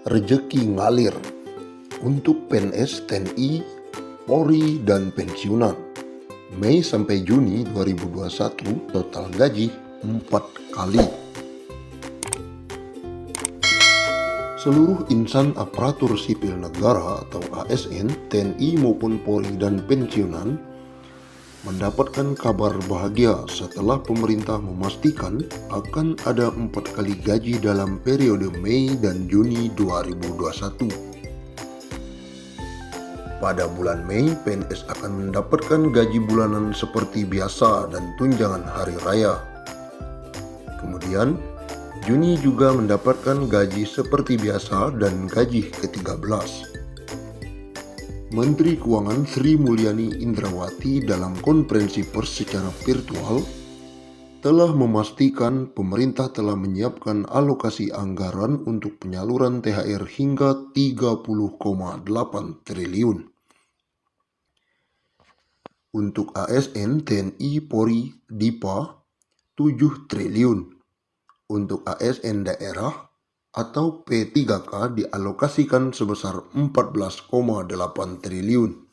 Rezeki ngalir untuk PNS, TNI, Polri, dan pensiunan. Mei sampai Juni 2021 total gaji 4 kali. Seluruh insan aparatur sipil negara atau ASN, TNI maupun Polri dan pensiunan mendapatkan kabar bahagia setelah pemerintah memastikan akan ada 4 kali gaji dalam periode Mei dan Juni 2021. Pada bulan Mei, PNS akan mendapatkan gaji bulanan seperti biasa dan tunjangan hari raya. Kemudian, Juni juga mendapatkan gaji seperti biasa dan gaji ke-13. Menteri Keuangan Sri Mulyani Indrawati dalam konferensi pers secara virtual telah memastikan pemerintah telah menyiapkan alokasi anggaran untuk penyaluran THR hingga 30,8 triliun. Untuk ASN, TNI, Polri, DIPA 7 triliun. Untuk ASN daerah atau P3K dialokasikan sebesar 14,8 triliun.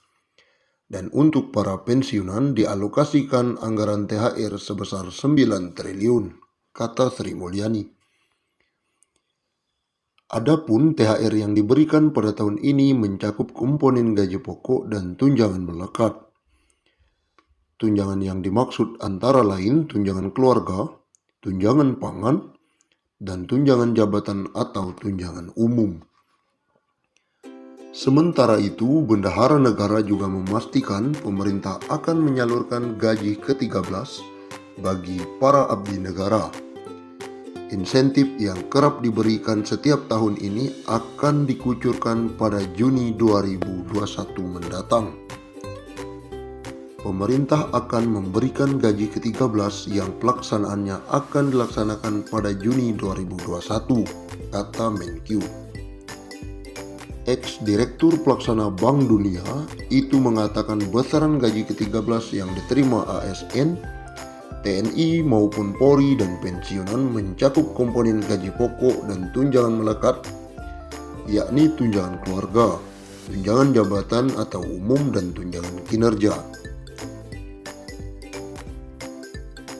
Dan untuk para pensiunan dialokasikan anggaran THR sebesar 9 triliun, kata Sri Mulyani. Adapun THR yang diberikan pada tahun ini mencakup komponen gaji pokok dan tunjangan melekat. Tunjangan yang dimaksud antara lain tunjangan keluarga, tunjangan pangan, dan tunjangan jabatan atau tunjangan umum. Sementara itu, Bendahara Negara juga memastikan pemerintah akan menyalurkan gaji ke-13 bagi para abdi negara. Insentif yang kerap diberikan setiap tahun ini akan dikucurkan pada Juni 2021 mendatang. Pemerintah akan memberikan gaji ke-13 yang pelaksanaannya akan dilaksanakan pada Juni 2021, kata Menkyu. Ex-Direktur Pelaksana Bank Dunia itu mengatakan besaran gaji ke-13 yang diterima ASN, TNI maupun Polri dan pensiunan mencakup komponen gaji pokok dan tunjangan melekat, yakni tunjangan keluarga, tunjangan jabatan atau umum, dan tunjangan kinerja.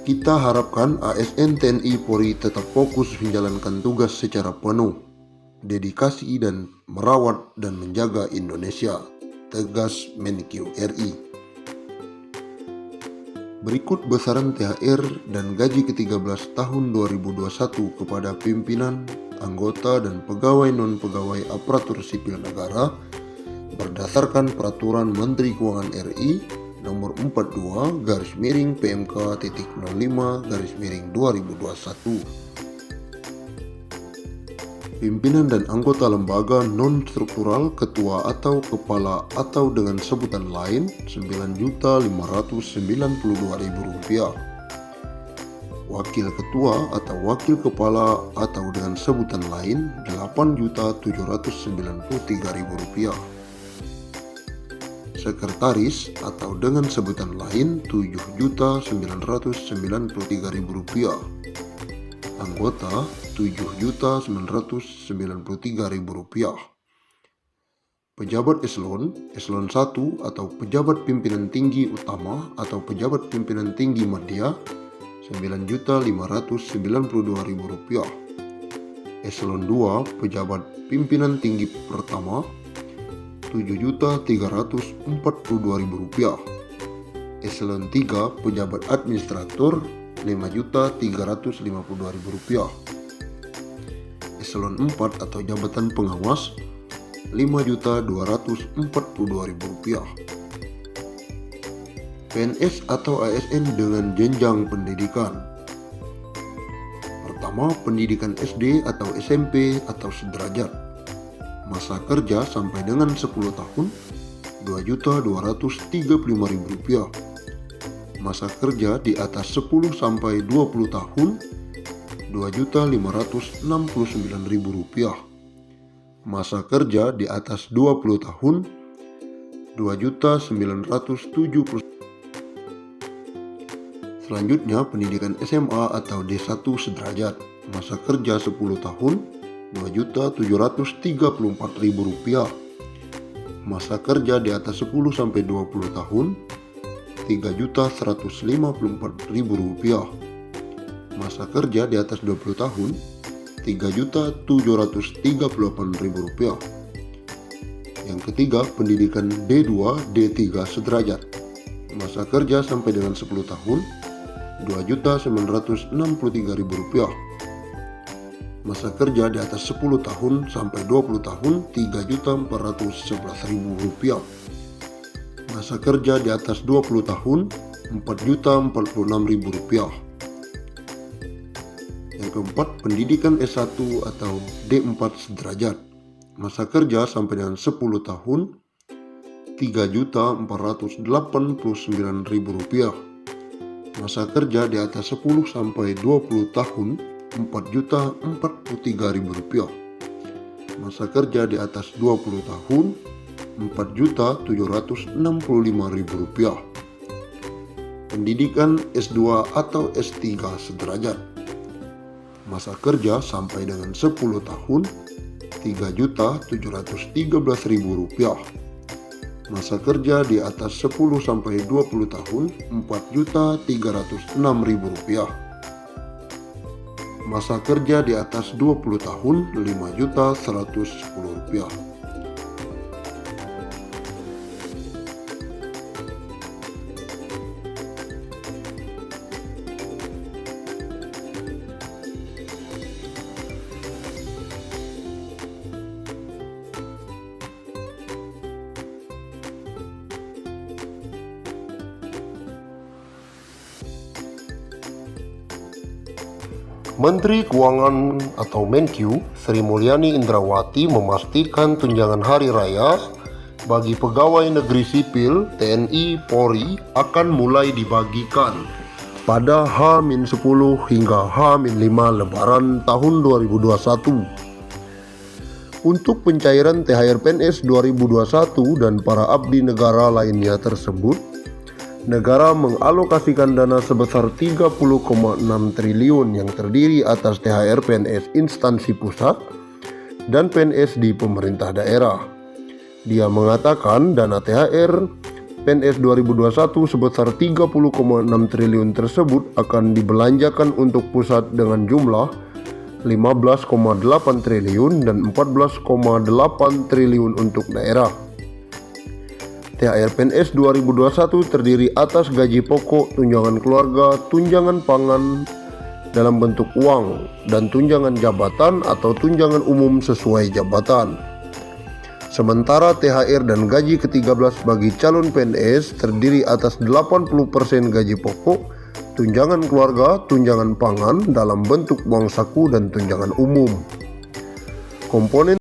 Kita harapkan ASN, TNI, Polri tetap fokus menjalankan tugas secara penuh, dedikasi dan merawat dan menjaga Indonesia, tegas Menkyu RI. Berikut besaran THR dan gaji ke-13 tahun 2021 kepada pimpinan, anggota, dan pegawai non-pegawai aparatur sipil negara berdasarkan Peraturan Menteri Keuangan RI Nomor 42/PMK.05/2021. Pimpinan dan anggota lembaga non-struktural, ketua atau kepala atau dengan sebutan lain Rp9.592.000. Wakil ketua atau wakil kepala atau dengan sebutan lain Rp8.793.000. Sekretaris atau dengan sebutan lain Rp7.993.000. Anggota Rp7.993.000. Pejabat eselon 1 atau pejabat pimpinan tinggi utama atau pejabat pimpinan tinggi media Rp9.592.000. Eselon 2 pejabat pimpinan tinggi pertama Rp7.342.000. Eselon 3 pejabat administrator Rp5.352.000. Eselon 4 atau jabatan pengawas Rp5.242.000. PNS atau ASN dengan jenjang pendidikan. Pertama, pendidikan SD atau SMP atau sederajat. Masa kerja sampai dengan 10 tahun Rp2.235.000. Masa kerja di atas 10 sampai 20 tahun Rp2.569.000. Masa kerja di atas 20 tahun Rp2.970. Selanjutnya pendidikan SMA atau D1 sederajat. Masa kerja 10 tahun Rp2.734.000. Masa kerja di atas 10-20 tahun Rp3.154.000. Masa kerja di atas 20 tahun Rp3.738.000. Yang ketiga, pendidikan D2, D3 sederajat. Masa kerja sampai dengan 10 tahun Rp2.963.000. Masa kerja di atas 10 tahun sampai 20 tahun Rp3.411.000. Masa kerja di atas 20 tahun Rp4.046.000. Yang keempat, pendidikan S1 atau D4 sederajat. Masa kerja sampai dengan 10 tahun Rp3.489.000. Masa kerja di atas 10 sampai 20 tahun Rp4.043.000. Masa kerja di atas 20 tahun Rp4.765.000. Pendidikan S2 atau S3 sederajat. Masa kerja sampai dengan 10 tahun Rp3.713.000. Masa kerja di atas 10 sampai 20 tahun Rp4.306.000. Masa kerja di atas 20 tahun Rp5.110.000. Menteri Keuangan atau Menkyu Sri Mulyani Indrawati memastikan tunjangan hari raya bagi pegawai negeri sipil TNI Polri akan mulai dibagikan pada H-10 hingga H-5 Lebaran tahun 2021. Untuk pencairan THR PNS 2021 dan para abdi negara lainnya tersebut, negara mengalokasikan dana sebesar 30,6 triliun yang terdiri atas THR PNS instansi pusat dan PNS di pemerintah daerah. Dia mengatakan dana THR PNS 2021 sebesar 30,6 triliun tersebut akan dibelanjakan untuk pusat dengan jumlah 15,8 triliun dan 14,8 triliun untuk daerah. THR PNS 2021 terdiri atas gaji pokok, tunjangan keluarga, tunjangan pangan dalam bentuk uang, dan tunjangan jabatan atau tunjangan umum sesuai jabatan. Sementara THR dan gaji ke-13 bagi calon PNS terdiri atas 80% gaji pokok, tunjangan keluarga, tunjangan pangan dalam bentuk uang saku, dan tunjangan umum. Komponen